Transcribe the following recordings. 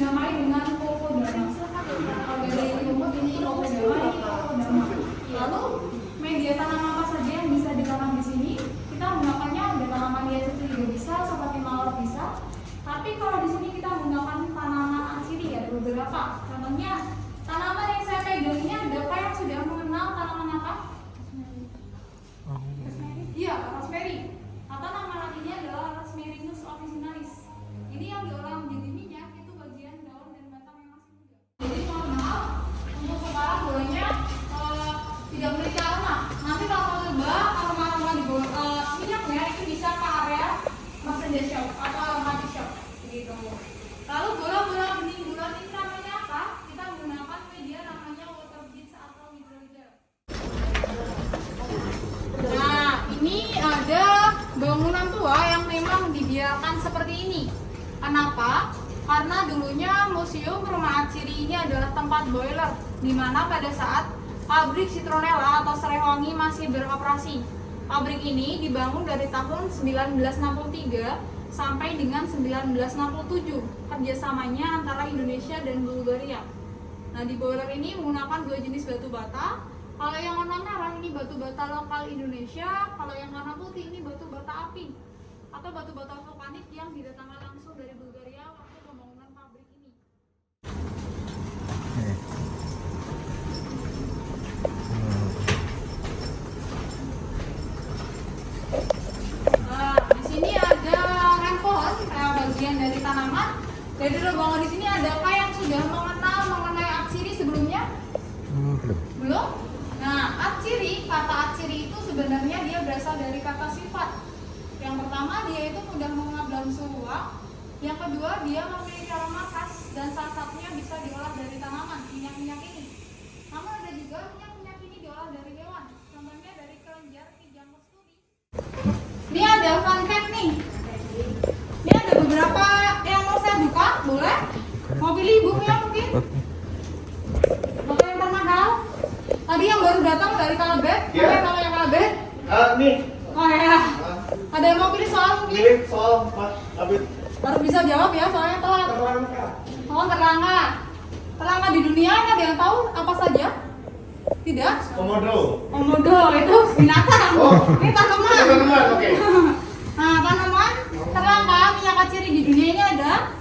dinamai dengan Kokodama. Kalau dari rumput ini Kokodama, ini Kokodama. Lalu media tanam apa saja yang bisa ditanam di sini? Kita menggunakannya ada tanaman liar juga bisa, seperti mawar bisa. Tapi kalau di sini kita menggunakan tanaman atsiri, ada beberapa. Contohnya tanaman yang saya pegang ini, adakah yang sudah mengenal tanaman apa? Iya, rosemary. Atau nama lainnya adalah Rosmarinus officinalis. Ini yang diolah menjadi minyak, itu bagian daun dan batang yang masih muda. Jadi mohon maaf, untuk sekarang bolehnya tidak memiliki aroma. Nanti kalau coba aroma di minyaknya itu bisa ke area messenger shop atau aromatic shop gitu. Lalu bola-bola bening bulat ini namanya apa? Kita menggunakan media namanya water beads atau hidrolizer. Nah, ini ada bangunan tua yang memang dibiarkan seperti ini. Kenapa? Karena dulunya Museum Rumah Atsiri ini adalah tempat boiler, di mana pada saat pabrik citronella atau serai wangi masih beroperasi. Pabrik ini dibangun dari tahun 1963 sampai dengan 1967, kerjasamanya antara Indonesia dan Bulgaria. Nah, di boiler ini menggunakan dua jenis batu bata. Kalau yang warna merah ini batu bata lokal Indonesia, kalau yang warna putih ini batu bata api atau batu bata vulkanik yang didatangkan langsung dari Bulgaria waktu pembangunan pabrik ini. Nah, di sini ada rem pohon, bagian dari tanaman. Dari lubang di sini adakah yang sudah mengenal mengenai atsiri sebelumnya? Belum? Nah, atsiri, kata atsiri itu sebenarnya dia berasal dari kata sifat. Yang pertama, dia itu mudah menguap dalam suhu ruang. Yang kedua, dia memiliki aroma khas dan salah satunya bisa diolah dari tanaman, minyak-minyak ini. Namun ada juga minyak-minyak ini diolah dari hewan. Contohnya dari kelenjar kijang kasturi. Ini ada fun fact nih. Ini ada beberapa yang mau saya buka, boleh? Mau pilih bukunya mungkin? Buku yang termahal. Tadi yang baru datang dari Kalabet, apa namanya Kalabet? Nih. Oh ya. Ada yang mau pilih soal mungkin? Pilih soal Pak Abid. Baru bisa jawab ya, soalnya telat. Oh, terlangga. Terlangga di dunia ini ada yang tahu apa saja? Tidak? Komodo. Komodo itu binatang. Oh. Ini tanaman. Tanaman, oke. Nah, tanaman terlangga minyak atsiri di dunia ini ada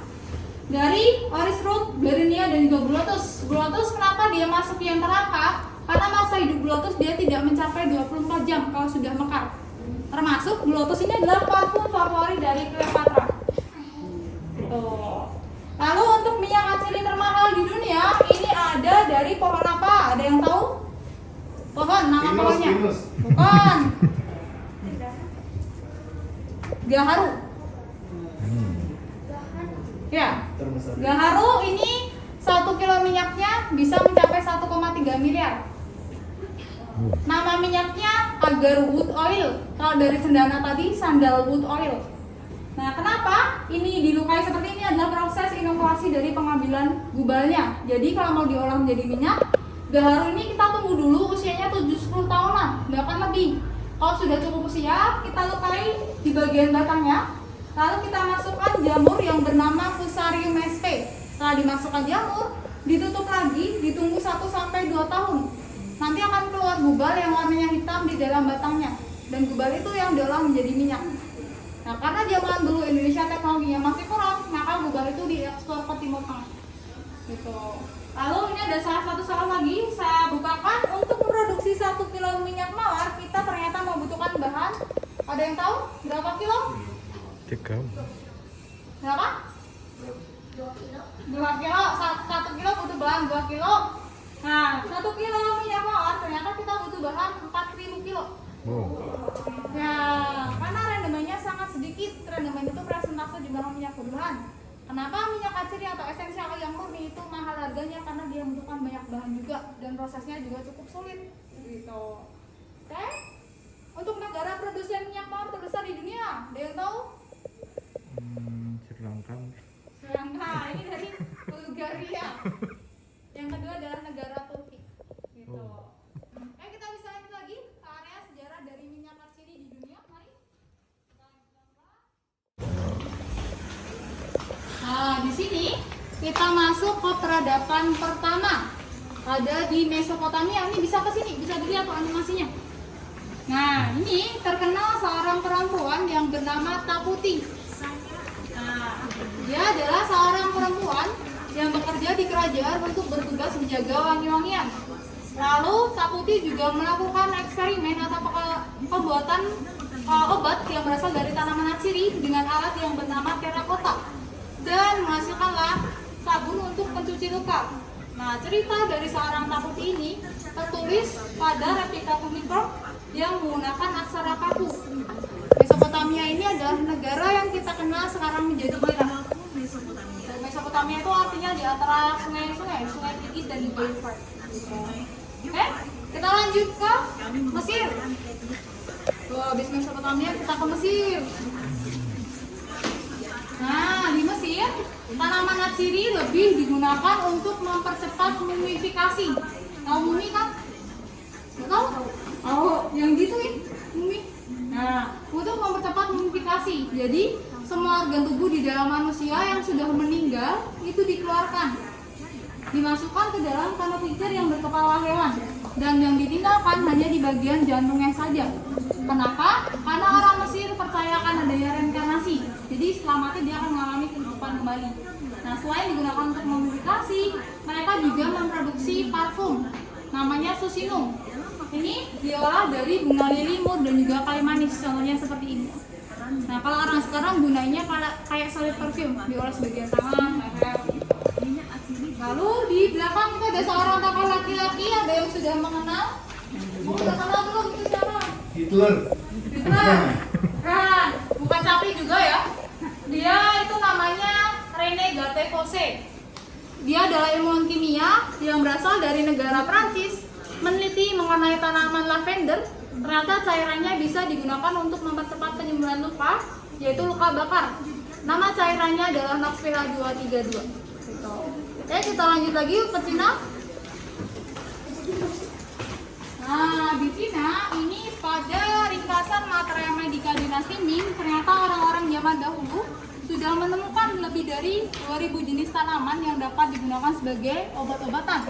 dari Oris root, Berinia dan juga Bluotus. Bluotus kenapa dia masuk yang terangkat? Karena masa hidup Bluotus dia tidak mencapai 24 jam kalau sudah mekar. Termasuk Bluotus ini adalah parfum favorit dari Cleopatra. Tuh. Lalu untuk minyak atsiri termahal di dunia ini ada dari pohon apa? Ada yang tahu? Pohon, nama pohonnya? Pinus. Bukan. Gaharu. Ya. Gaharu ini 1 kilo minyaknya bisa mencapai 1,3 miliar. Nama minyaknya agarwood oil. Kalau dari cendana tadi sandalwood oil. Nah, kenapa ini dilukai seperti ini adalah proses inovasi dari pengambilan gubalnya. Jadi kalau mau diolah menjadi minyak, gaharu ini kita tunggu dulu usianya 70 tahunan, bahkan lebih. Kalau sudah cukup usia, kita lukai di bagian batangnya. Lalu kita masukkan jamur yang bernama Fusarium sp. Setelah dimasukkan jamur, ditutup lagi, ditunggu 1-2 tahun. Nanti akan keluar gubal yang warnanya hitam di dalam batangnya. Dan gubal itu yang diolah menjadi minyak. Nah, karena zaman dulu Indonesia teknologinya masih kurang, maka gubal itu diekspor ke Timur Tengah. Gitu. Lalu ini ada salah satu soal lagi, saya bukakan. Untuk memproduksi 1 kilo minyak mawar, kita ternyata membutuhkan bahan. Ada yang tahu berapa kilo? 3. Berapa? 2 kilo. 1 kilo butuh bahan 2 kilo. Nah, 1 kilo minyak mawar ternyata kita butuh bahan 4.000 kilo. Ya, karena rendemennya sangat sedikit. Rendemen itu persentase jumlah minyak berbahan. Kenapa minyak atsiri atau esensial yang murni itu mahal harganya? Karena dia membutuhkan banyak bahan juga dan prosesnya juga cukup sulit. Gitu. Oke? Untuk negara produsen minyak mawar terbesar di dunia, ada yang tahu? Sri Lanka. Sri Lanka, ini dari Bulgaria. Yang kedua adalah negara Turki. Gitu. Oke, kita bisa lanjut lagi ke area sejarah dari minyak atsiri di dunia. Mari. Nah, di sini kita masuk ke peradaban pertama. Ada di Mesopotamia. Ini bisa ke sini, bisa dilihat tuh animasinya. Nah, ini terkenal seorang perempuan yang bernama Taputi. Nah, dia adalah seorang perempuan yang bekerja di kerajaan untuk bertugas menjaga wangi-wangian. Lalu Taputi juga melakukan eksperimen atau pembuatan obat yang berasal dari tanaman atsiri dengan alat yang bernama terakota dan menghasilkanlah sabun untuk pencuci luka. Nah, cerita dari seorang Taputi ini tertulis pada replika kunickel yang menggunakan aksara kaku. Mesopotamia ini adalah negara yang kita kenal sekarang menjadi Irak. Mesopotamia itu artinya di antara sungai Tigris dan juga Euphrates. Oke, kita lanjut ke Mesir. Tuh, habis Mesopotamia kita ke Mesir. Nah, di Mesir, tanaman atsiri lebih digunakan untuk mempercepat mumifikasi. Tahu mumi kan? Nggak tahu? Oh, yang gituin mumi. Nah, untuk mempercepat mumifikasi. Jadi, semua organ tubuh di dalam manusia yang sudah meninggal itu dikeluarkan, dimasukkan ke dalam kanopiter yang berkepala hewan, dan yang ditinggalkan hanya di bagian jantungnya saja. Kenapa? Karena orang Mesir percaya akan adanya reinkarnasi. Jadi setelah mati dia akan mengalami kehidupan kembali. Nah, selain digunakan untuk mumifikasi, mereka juga memproduksi parfum namanya susinum. Ini diolah dari bunga lili, mur, dan juga kayu manis, contohnya seperti ini. Nah, kalau orang sekarang gunanya kayak solid perfume, diolah sebagian tangan, leher. Lalu di belakang itu ada seorang tokoh laki-laki, ada yang sudah mengenal. Mau udah kenal belum itu siapa? Hitler. Kan, bukan Capri juga ya. Dia itu namanya René Gattefossé. Dia adalah ilmuwan kimia yang berasal dari negara Prancis, meneliti mengenai tanaman lavender. Ternyata cairannya bisa digunakan untuk mempercepat penyembuhan luka, yaitu luka bakar. Nama cairannya adalah NOx-PH 232. Gitu. Oke, kita lanjut lagi ke Cina. Nah, di Cina ini pada ringkasan material medika dinasti Ming, ternyata orang-orang zaman dahulu sudah menemukan lebih dari 2000 jenis tanaman yang dapat digunakan sebagai obat-obatan.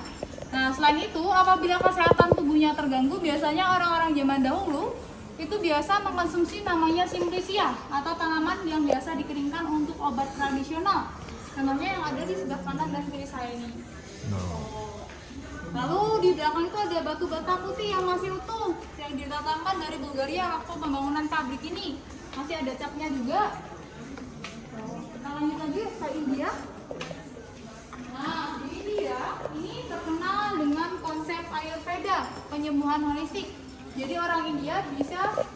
Nah, selain itu, apabila kesehatan tubuhnya terganggu, biasanya orang-orang zaman dahulu itu biasa mengkonsumsi namanya simplicia atau tanaman yang biasa dikeringkan untuk obat tradisional. Contohnya yang ada di sebelah kanan dan kiri saya ini. Lalu di belakang itu ada batu bata putih yang masih utuh yang didatangkan dari Bulgaria waktu pembangunan pabrik ini. Masih ada capnya juga. Kita lanjut lagi ke India. Nah, di India ini terkenal dengan konsep Ayurveda, penyembuhan holistik. Jadi orang India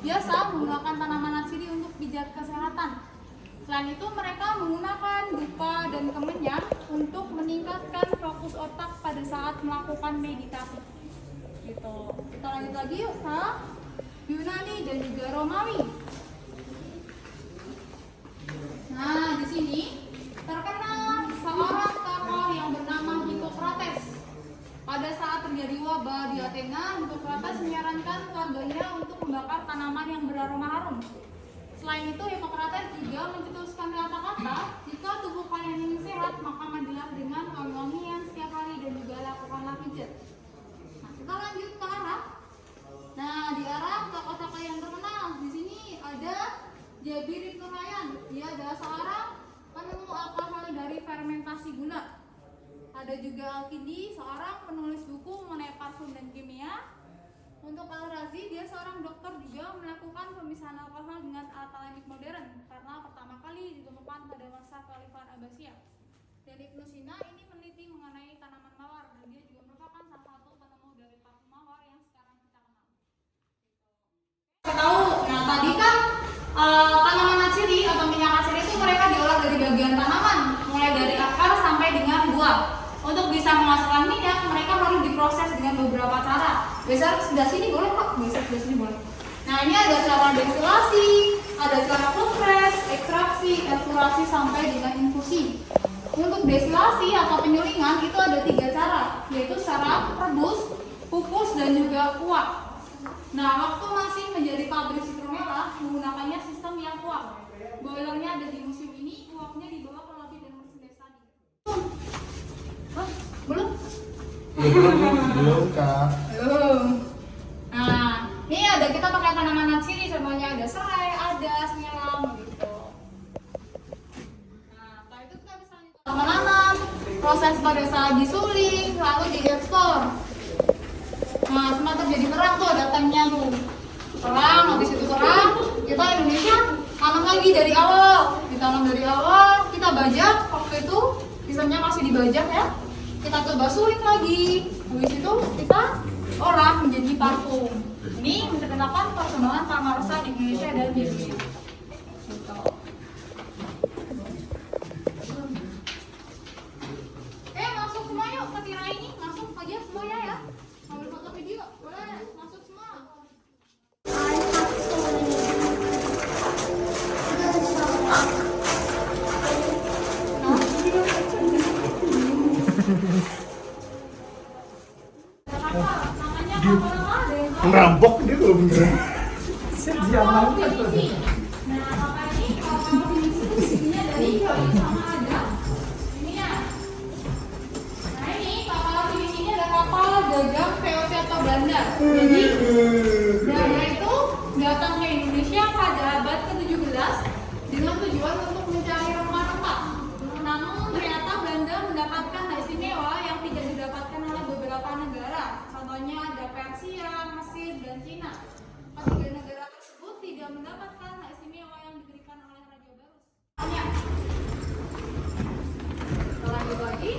biasa menggunakan tanaman atsiri untuk pijat kesehatan. Selain itu mereka menggunakan dupa dan kemenyan untuk meningkatkan fokus otak pada saat melakukan meditasi. Gitu. Kita lanjut lagi yuk ke Yunani dan juga Romawi. Nah, di sini terkenal seorang tokoh yang bernama Hippocrates. Pada saat terjadi wabah di Athena, Hippocrates menyarankan keluarganya untuk membakar tanaman yang beraroma harum. Selain itu, Hippocrates juga mencetuskan kata-kata, jika tubuh kalian ingin sehat, maka mandilah dengan wangi-wangian setiap hari dan juga lakukanlah pijat. Nah, kita lanjut ke Arab. Nah, di Arab tokoh-tokoh yang terkenal di sini ada Jabir bin Hayyan. Dia adalah seorang penemu alkohol dari fermentasi gula. Ada juga Al-Kindi, seorang penulis buku mengenai parfum dan kimia. Untuk Al-Razi, dia seorang dokter juga melakukan pemisahan alkohol dengan alat alamik modern karena pertama kali ditemukan pada masa Khalifah Abbasiyah. Dan Ibnu Sina ini meneliti mengenai tanaman mawar dan dia juga merupakan salah satu penemu dari parfum mawar yang sekarang kita kenal. Tahu, nah tadi kan tanaman atsiri atau minyak atsiri itu mereka diolah dari bagian tanaman, mulai dari akar sampai dengan buah. Untuk bisa menghasilkan minyak, mereka harus diproses dengan beberapa cara. Geser sebelah sini boleh kok, geser sebelah sini boleh. Nah, ini ada cara destilasi, ada cara kompres, ekstraksi, evaporasi sampai dengan infusi. Untuk destilasi atau penyulingan itu ada 3 cara, yaitu cara rebus, kukus, dan juga kuak. Nah, waktu masih menjadi pabrik Citromela, menggunakannya sistem yang kuak. Boilernya ada di museum ini, kuaknya dibawa ke lobi dan Mercedes tadi. Belum kak. Belum. Nah, ini ada kita pakai tanaman natsiri, contohnya ada serai, ada semelang gitu. Nah, setelah itu kita bisa menanam, proses pada saat disuling, lalu diekspor. Nah, semua terjadi perang tuh, ada tanknya tuh. Perang, habis itu perang, kita Indonesia tanam lagi dari awal. Ditanam dari awal, kita bajak, waktu itu pisangnya masih dibajak ya. Kita coba suling lagi, habis itu kita olah menjadi parfum. Ini menceritakan perkembangan Pamarosa di Indonesia dan di dunia. Gitu. Masuk semua yuk ke tirai ini, masuk aja semuanya ya. Ambil foto video, boleh masuk semua. Ngerampok dia kalau beneran. Nah, kakak ini kalau isinya dari kayu sama ada ini ya. Nah ini kapal ini ada kapal dagang VOC atau Belanda. Jadi Belanda itu datang ke Indonesia pada abad ke-17 dengan tujuan untuk mencari rempah-rempah. Namun ternyata Belanda mendapatkan hal istimewa yang tidak didapatkan oleh beberapa negara. Contohnya ada Persia, Mesir, dan Cina. Ketiga negara tersebut tidak mendapatkan hak istimewa yang diberikan oleh Raja Barus. Lanjut lagi,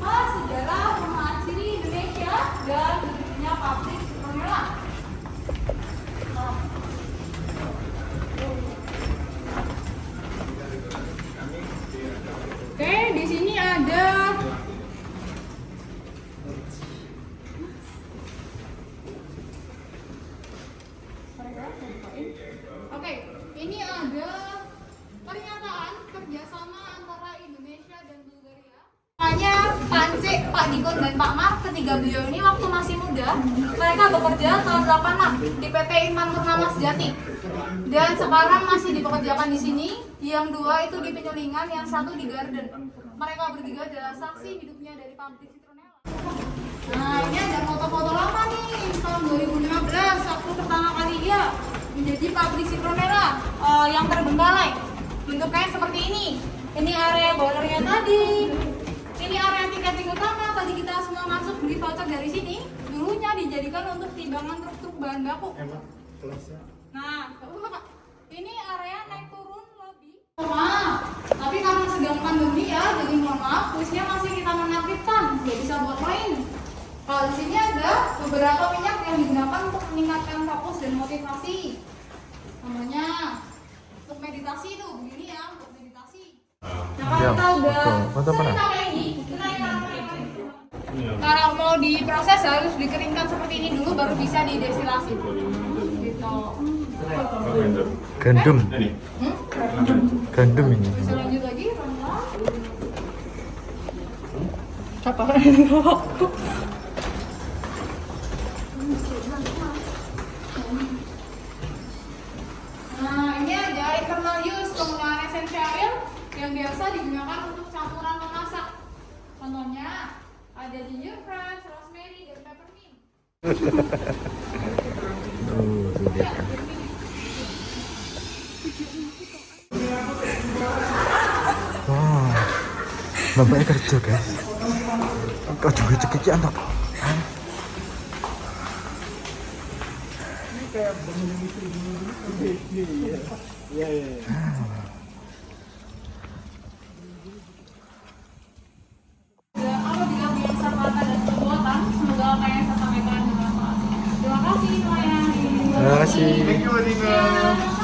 sejarah pemahat siri Indonesia dan berdirinya pabrik Citronella. Oke, di sini ada ini ada pernyataan kerjasama antara Indonesia dan Bulgaria. Namanya Pance, Pak Dikon dan Pak Mar, ketiga beliau ini waktu masih muda, mereka bekerja tahun 86 di PT Inman Purnama Sejati. Dan sekarang masih dipekerjakan di sini, yang dua itu di Penyelingan, yang satu di Garden. Mereka bertiga adalah saksi hidupnya dari pabrik Citronella. Nah, ini ada foto-foto lama nih, tahun 2015, waktu pertama kali dia menjadi pabrik Citronella yang terbengkalai. Bentuknya seperti ini. Ini area boilernya tadi. Ini area tiketing utama. Tadi kita semua masuk beli voucher dari sini. Dulunya dijadikan untuk timbangan truk-truk bahan baku. Nah, Pak. Ini area naik turun lobby. Tapi karena sedang pandemi ya, jadi mohon maaf, kuisnya masih kita menampilkan. Nggak bisa buat main. Kalau di sini ada beberapa minyak yang digunakan untuk meningkatkan fokus dan motivasi. Namanya untuk meditasi itu begini ya, untuk meditasi. Nah kalau Ya, kita udah foto apa? sering pakai ini, kita kalau mau diproses harus dikeringkan seperti ini dulu, baru bisa didestilasi. Gitu. Gandum. Gandum ini. Bisa lanjut lagi, Ronald. Nah, ini ada internal use penggunaan essential oil yang biasa digunakan untuk campuran memasak. Contohnya ada gingerbread, rosemary, dan peppermint. Tuh dia. Wah, bapaknya kerja guys. Kau juga cekikian tak? Apabila biasa kata dan perbuatan, semoga apa yang saya sampaikan bermanfaat. Terima kasih semuanya. Terima kasih. Thank you, Adina.